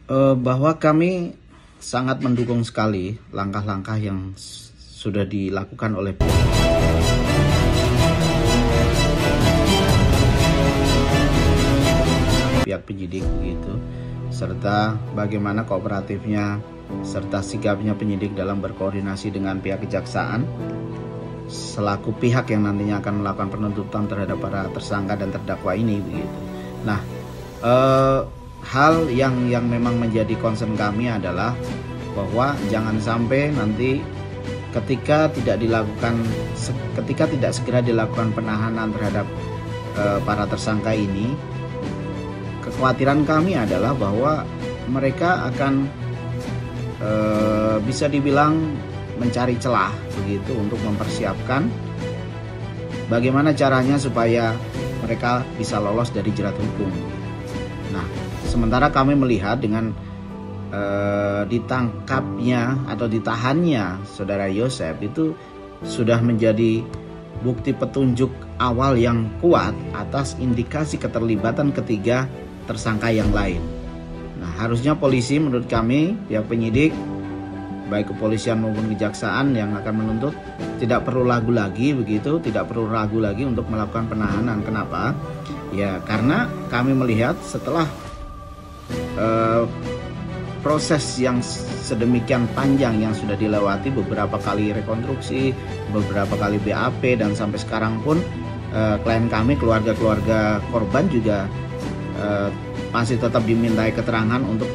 Bahwa kami sangat mendukung sekali langkah-langkah yang sudah dilakukan oleh pihak penyidik begitu, serta bagaimana kooperatifnya serta sigapnya penyidik dalam berkoordinasi dengan pihak kejaksaan selaku pihak yang nantinya akan melakukan penuntutan terhadap para tersangka dan terdakwa ini begitu. Nah, hal yang memang menjadi concern kami adalah bahwa jangan sampai nanti ketika tidak segera dilakukan penahanan terhadap para tersangka ini, kekhawatiran kami adalah bahwa mereka akan bisa dibilang mencari celah begitu untuk mempersiapkan bagaimana caranya supaya mereka bisa lolos dari jerat hukum. Nah, sementara kami melihat dengan ditangkapnya atau ditahannya saudara Yosef itu sudah menjadi bukti petunjuk awal yang kuat atas indikasi keterlibatan ketiga tersangka yang lain. Nah, harusnya polisi menurut kami, pihak penyidik baik kepolisian maupun kejaksaan yang akan menuntut tidak perlu ragu lagi begitu, tidak perlu ragu lagi untuk melakukan penahanan. Kenapa? Ya karena kami melihat setelah proses yang sedemikian panjang yang sudah dilewati, beberapa kali rekonstruksi, beberapa kali BAP, dan sampai sekarang pun klien kami, keluarga korban juga masih tetap dimintai keterangan untuk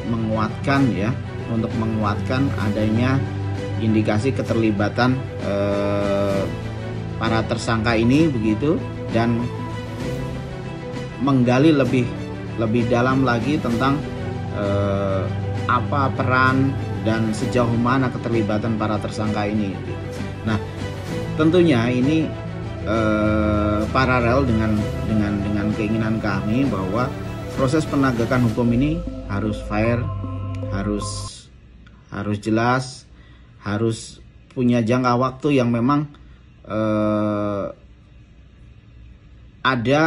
menguatkan adanya indikasi keterlibatan para tersangka ini begitu, dan menggali lebih dalam lagi tentang apa peran dan sejauh mana keterlibatan para tersangka ini. Nah, tentunya ini paralel dengan keinginan kami bahwa proses penegakan hukum ini harus fair, harus jelas, harus punya jangka waktu yang memang ada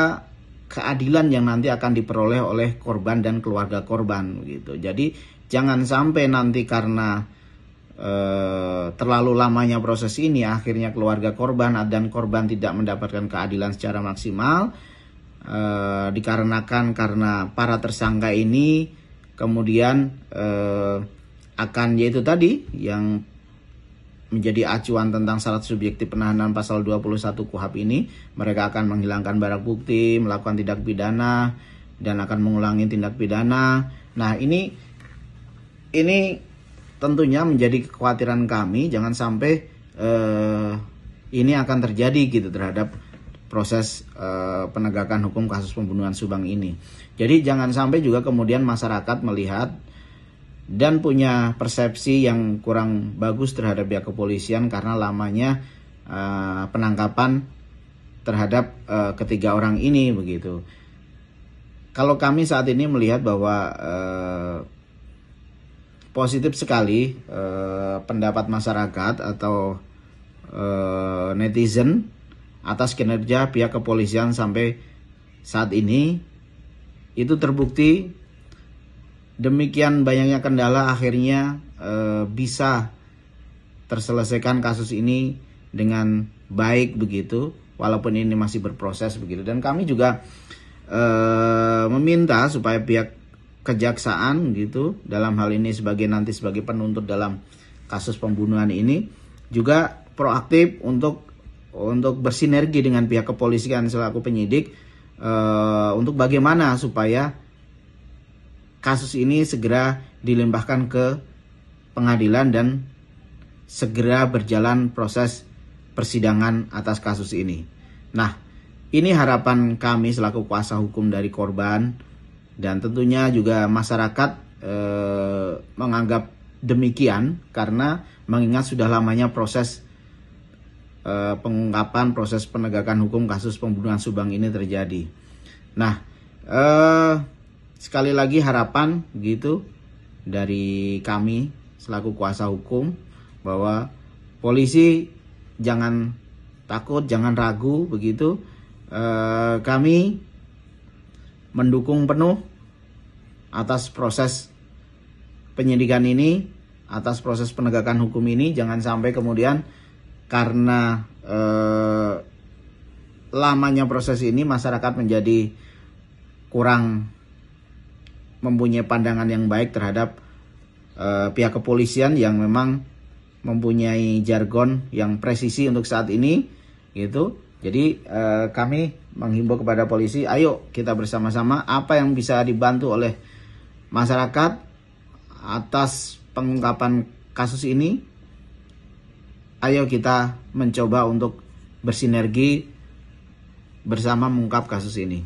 keadilan yang nanti akan diperoleh oleh korban dan keluarga korban gitu. Jadi jangan sampai nanti karena terlalu lamanya proses ini akhirnya keluarga korban dan korban tidak mendapatkan keadilan secara maksimal, dikarenakan karena para tersangka ini kemudian akan yaitu tadi yang menjadi acuan tentang syarat subjektif penahanan pasal 21 KUHP ini, mereka akan menghilangkan barang bukti, melakukan tindak pidana, dan akan mengulangi tindak pidana. Nah, ini tentunya menjadi kekhawatiran kami, jangan sampai ini akan terjadi gitu terhadap proses penegakan hukum kasus pembunuhan Subang ini. Jadi jangan sampai juga kemudian masyarakat melihat dan punya persepsi yang kurang bagus terhadap pihak kepolisian karena lamanya penangkapan terhadap ketiga orang ini begitu. Kalau kami saat ini melihat bahwa positif sekali pendapat masyarakat atau netizen atas kinerja pihak kepolisian sampai saat ini, itu terbukti demikian banyaknya kendala akhirnya bisa terselesaikan kasus ini dengan baik begitu, walaupun ini masih berproses begitu. Dan kami juga meminta supaya pihak kejaksaan gitu dalam hal ini nanti sebagai penuntut dalam kasus pembunuhan ini juga proaktif untuk bersinergi dengan pihak kepolisian selaku penyidik untuk bagaimana supaya kasus ini segera dilimpahkan ke pengadilan dan segera berjalan proses persidangan atas kasus ini. Nah, ini harapan kami selaku kuasa hukum dari korban, dan tentunya juga masyarakat menganggap demikian karena mengingat sudah lamanya proses pengungkapan, proses penegakan hukum kasus pembunuhan Subang ini terjadi. Nah, sekali lagi harapan gitu dari kami selaku kuasa hukum bahwa polisi jangan takut, jangan ragu begitu. Kami mendukung penuh atas proses penyidikan ini, atas proses penegakan hukum ini. Jangan sampai kemudian karena lamanya proses ini masyarakat menjadi kurang mempunyai pandangan yang baik terhadap pihak kepolisian yang memang mempunyai jargon yang presisi untuk saat ini gitu. Jadi kami menghimbau kepada polisi, ayo kita bersama-sama apa yang bisa dibantu oleh masyarakat atas pengungkapan kasus ini. Ayo kita mencoba untuk bersinergi bersama mengungkap kasus ini.